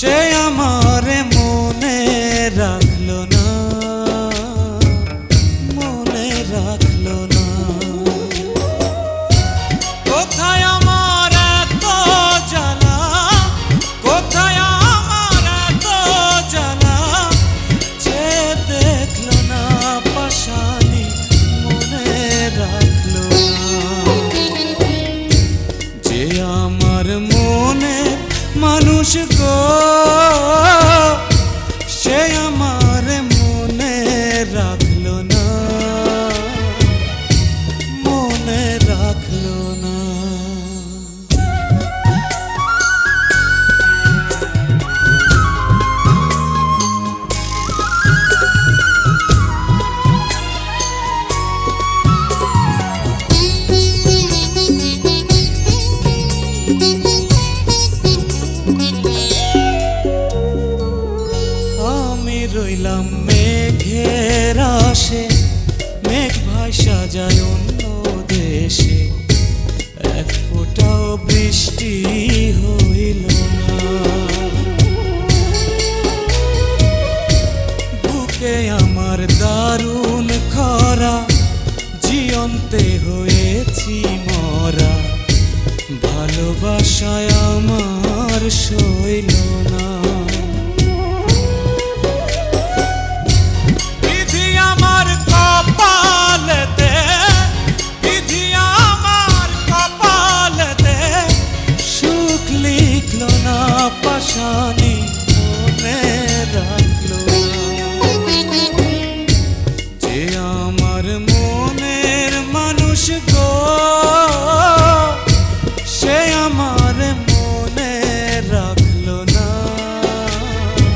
সে আমারে মনে রাখলো না, মনে রাখলো না। কোথায় আমার এত জ্বালা, কোথায় আমার এত জ্বালা, যে দেখলো না পাশানি মনে রাখলো না। যে আমার মনে মানুষ গো, সে আমার মনে রাখলো না, মনে রাখলো না। রইলাম মেঘের আশে, মেঘ ভাষা যায় অন্য দেশে, এক ফোঁটাও বৃষ্টি হইল না। বুকে আমার দারুণ খরা, জিয়ন্তে হয়েছি মরা, ভালোবাসায় আমার সইল না।